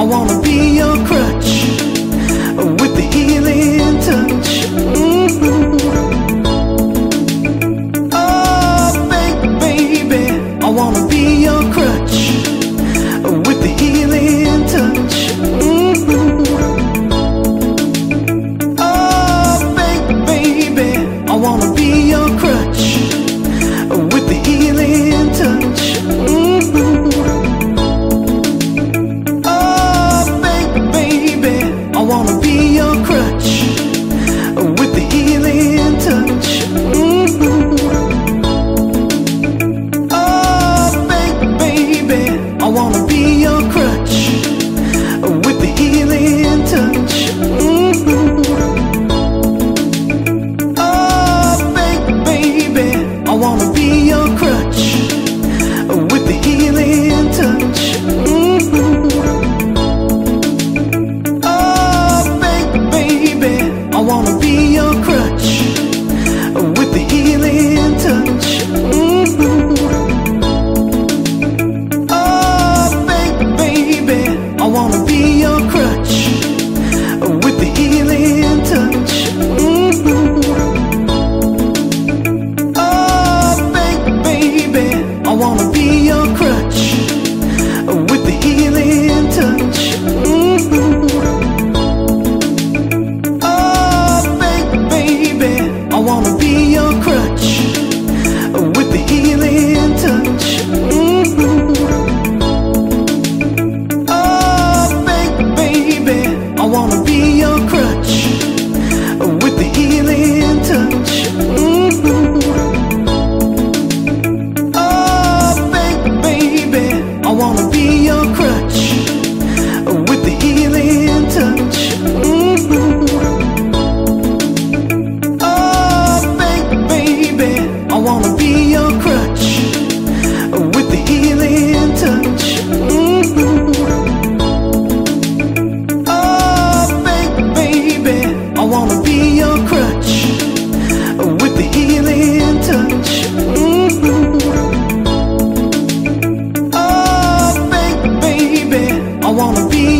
wanna be your crutch with the healing touch. Oh, baby, I wanna be your crutch with the healing touch. Oh, baby, I wanna be your crutch with the healing touch. I wanna be your crutch with the healing touch. Oh, baby, I wanna be your crutch with the healing touch. Oh, baby, I wanna be your crutch with the healing touch. I wanna be your crutch with the healing touch. Oh, baby, I wanna be your crutch with the healing touch. Oh, baby, I wanna be your crutch with the healing touch. I wanna be your crutch with the healing touch. Oh, baby, I wanna be your crutch with the healing touch. Oh, baby, I wanna be your crutch with the healing touch. I wanna be your crutch with the healing touch. Oh, baby, I wanna be your crutch with the healing touch. Oh, baby, I wanna be your crutch with the healing touch. I wanna be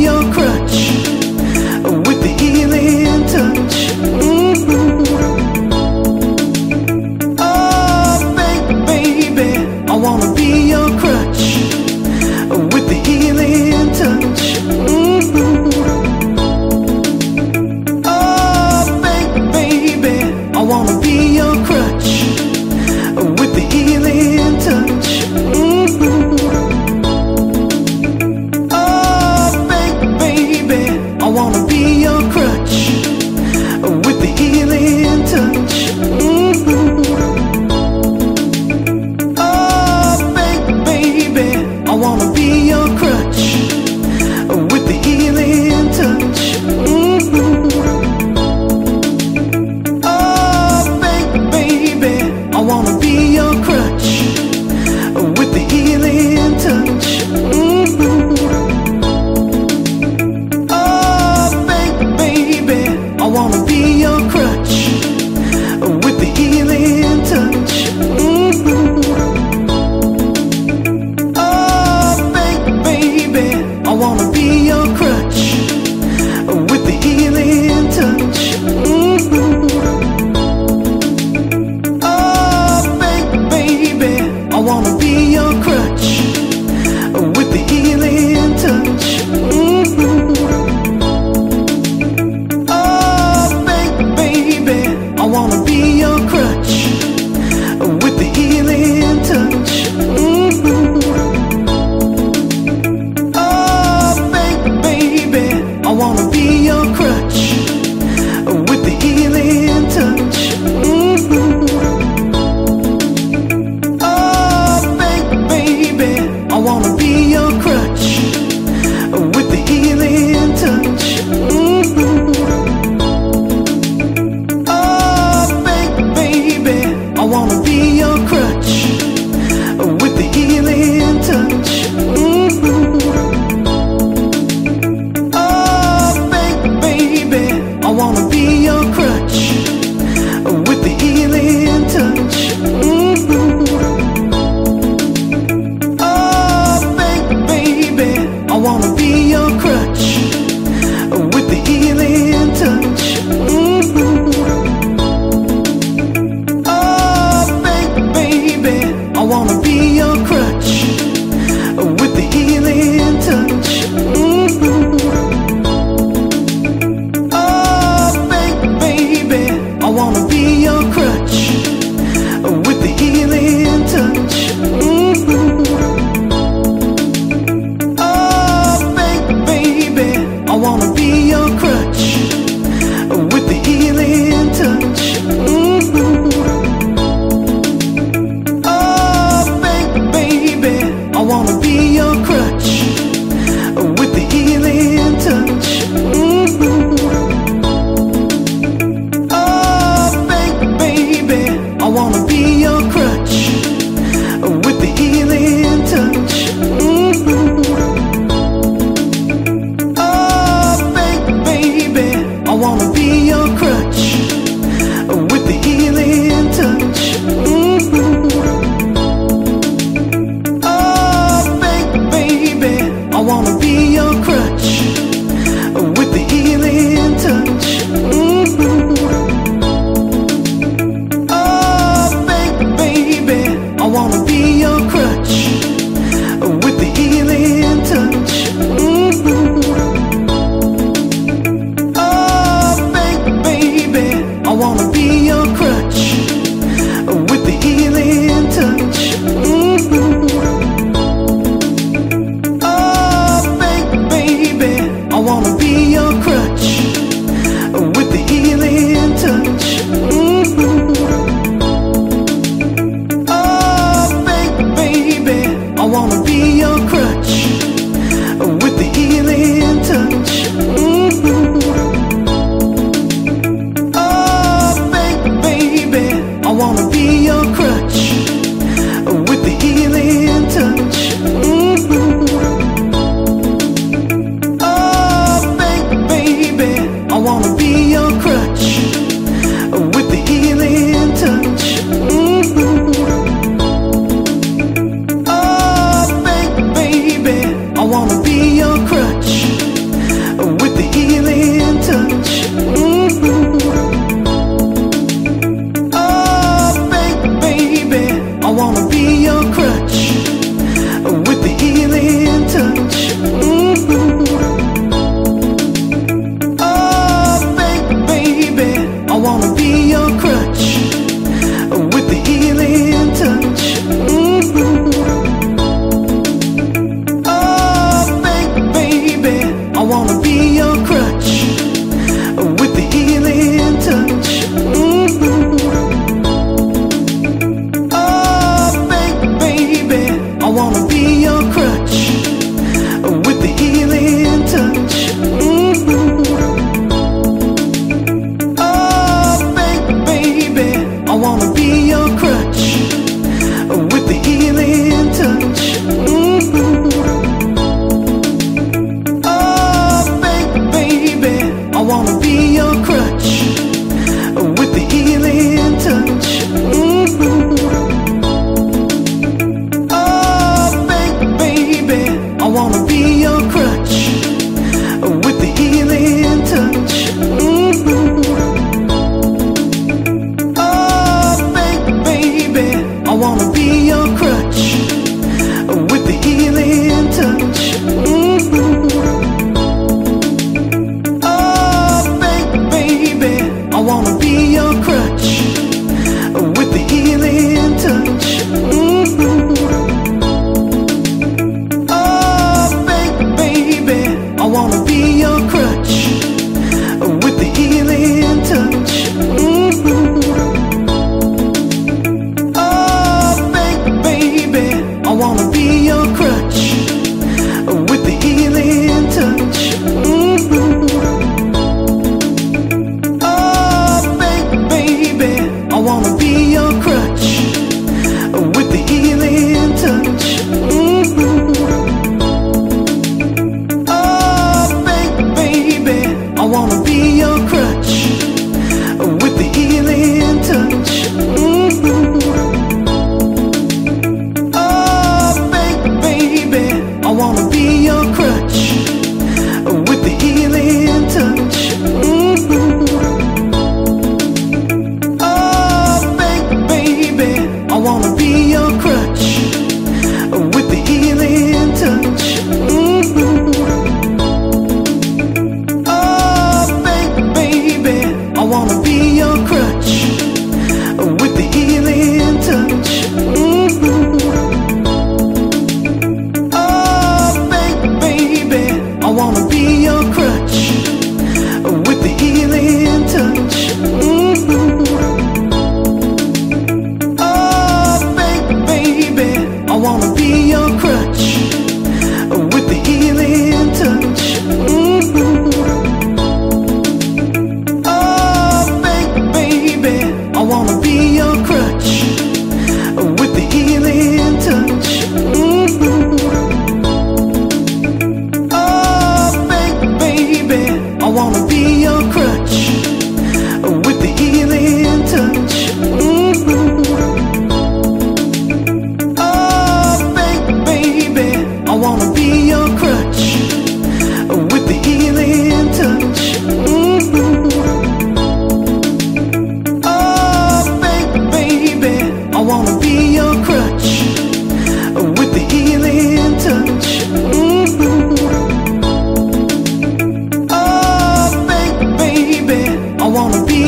your crutch with the healing touch. Oh, baby, I wanna be your crutch with the healing touch. Oh, baby, I wanna be your crutch with the healing touch. I wanna be your crutch with the healing touch. Oh, baby, I wanna be your crutch with the healing touch. Oh, baby, I wanna be your crutch with the healing touch. I wanna be your crutch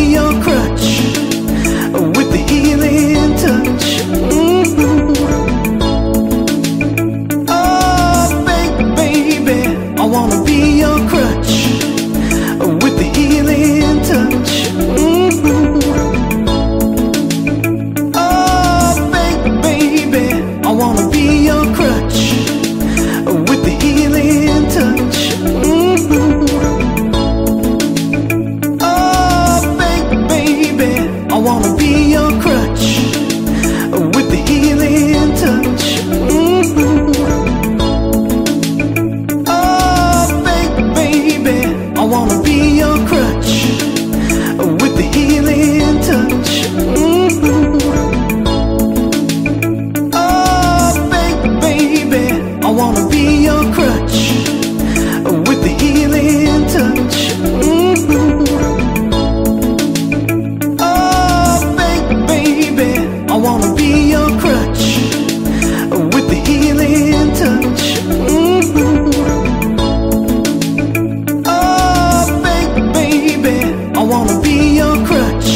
your crutch with the healing touch. Oh, baby, I wanna be your crutch with the healing touch. Oh, baby, I wanna be your crutch with the healing touch. Oh, baby, I wanna be your crutch with the healing touch. Oh, baby, I wanna be your crutch with the healing touch. Oh, baby, I wanna be your crutch with the healing touch. Oh, baby, I wanna be your crutch with the healing touch. Oh, baby, I wanna be your crutch with the healing touch. Oh, baby, I wanna be your crutch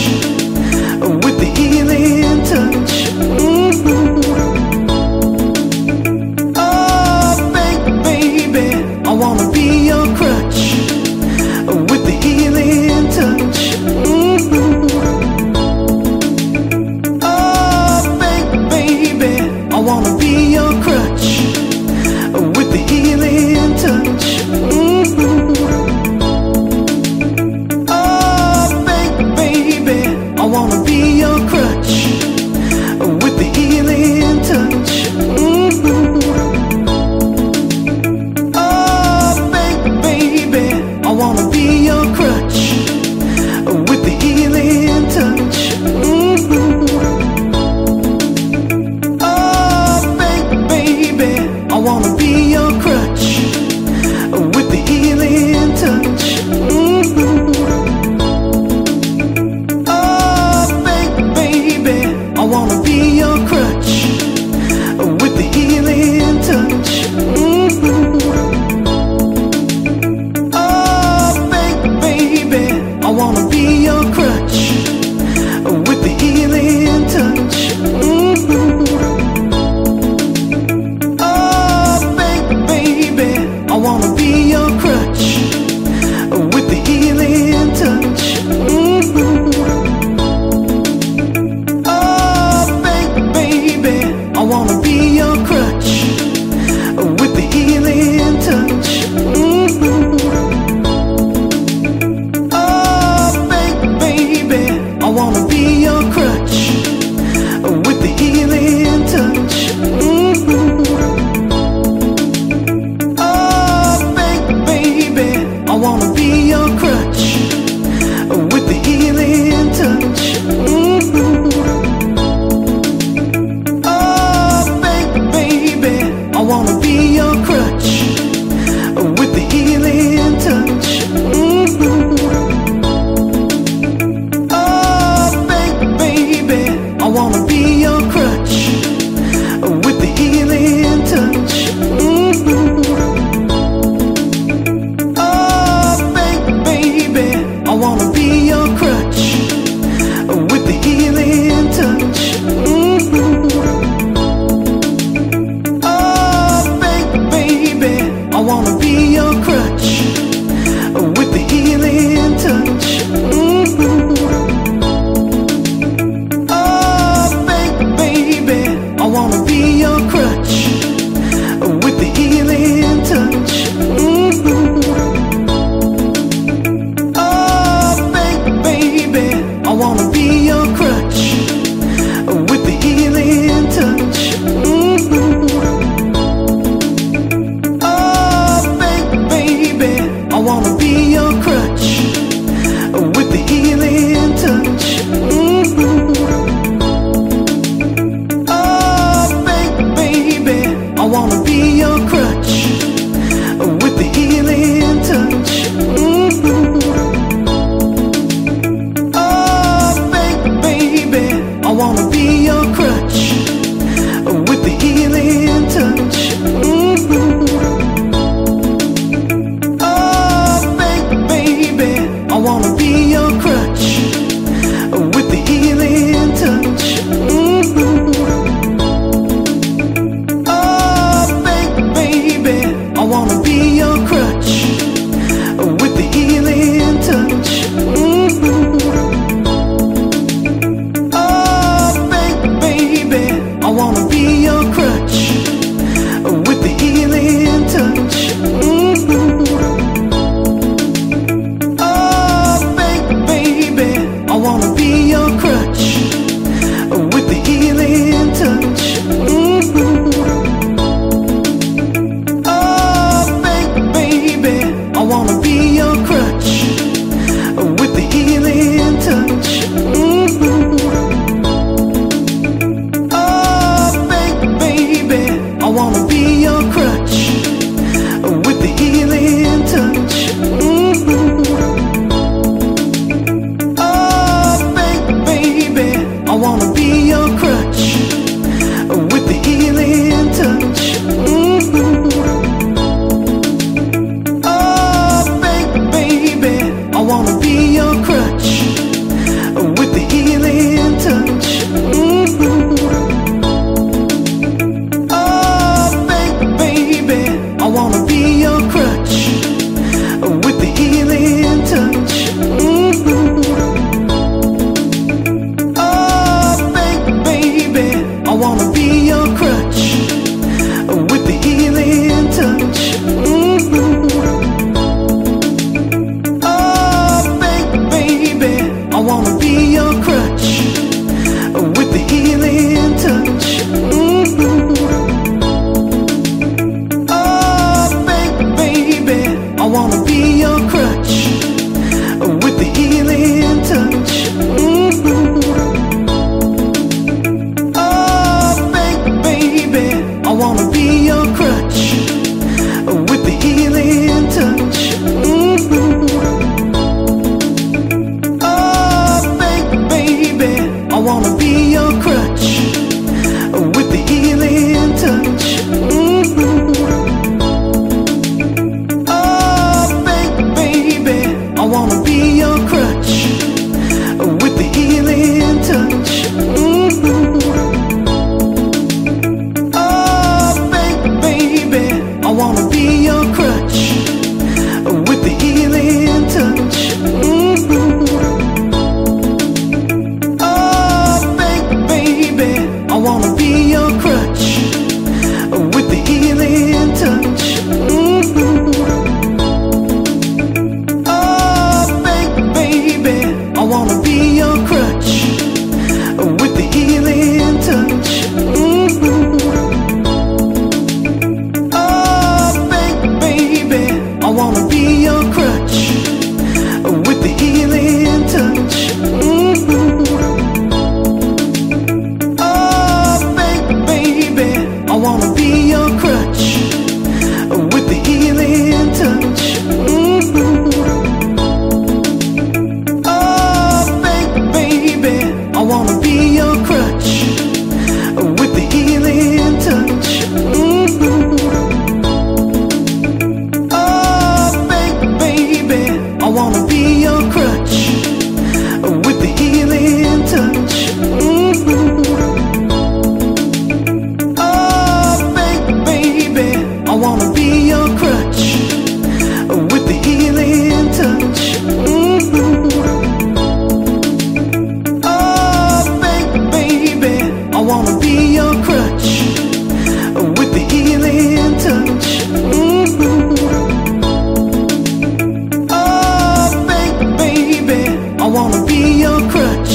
with the healing touch. Oh, baby, I wanna be your crutch with the healing touch. Oh, baby, I wanna be your crutch with the healing touch. Oh, baby, I wanna be your crutch with the healing touch. Oh, baby, I wanna be your crutch with the healing touch. Oh, baby, I wanna be your crutch with the healing touch. Oh, baby, I wanna be your crutch with the healing touch. Oh, baby, I wanna be your crutch with the healing touch. Oh, baby, I wanna be your crutch with the healing touch. Oh, baby, I wanna be your crutch with the healing touch. Oh, baby, I wanna be your crutch with the healing touch. Oh, baby, I wanna be your crutch with the healing touch. Oh, baby, I wanna be your crutch with the healing touch. Oh, baby, I wanna be your crutch with the healing touch. Oh, baby, I wanna be your crutch with the healing touch. Oh, baby, I wanna be your crutch with the healing touch. Oh, baby, I wanna be your crutch with the healing touch. Oh, baby, I wanna be your crutch with the healing touch. Oh, baby, I wanna be your crutch with the healing touch. Oh, wanna be your crutch with the healing touch. Oh, baby, I wanna be your crutch with the healing touch. Oh, baby, I wanna be your crutch with the healing touch. I wanna be your crutch with the healing touch. Oh, baby, I wanna be your crutch with the healing touch. Oh, baby, I wanna be your crutch with the healing touch. I wanna be your crutch with the healing touch. Oh, baby, I wanna be your crutch with the healing touch. Oh, baby, I wanna be your crutch with the healing touch. I wanna be your crutch with the healing touch. Oh, baby, I wanna be your crutch with the healing touch. Oh, baby, I wanna be your crutch with the healing touch. I wanna be your crutch with the healing touch. Oh, baby, I wanna be your crutch with the healing touch. Oh, baby, I wanna be your crutch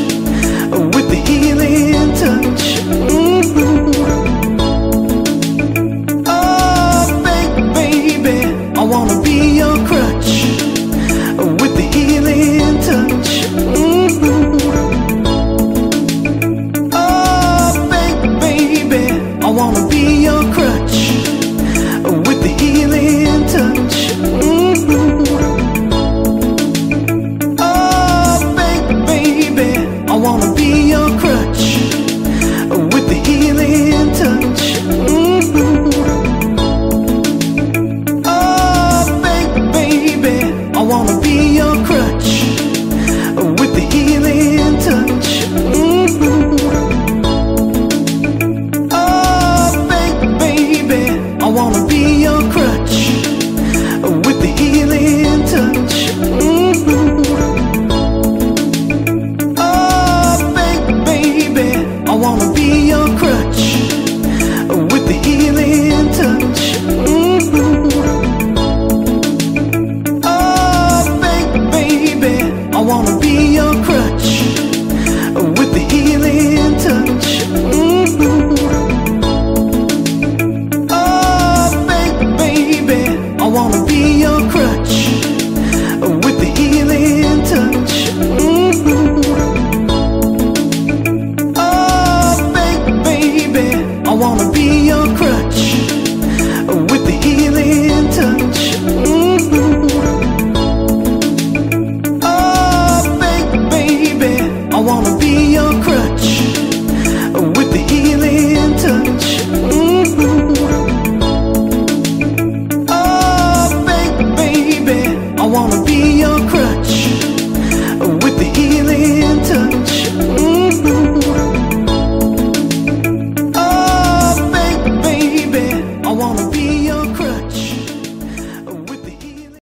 with the healing touch. Oh, baby, baby, I wanna be your crutch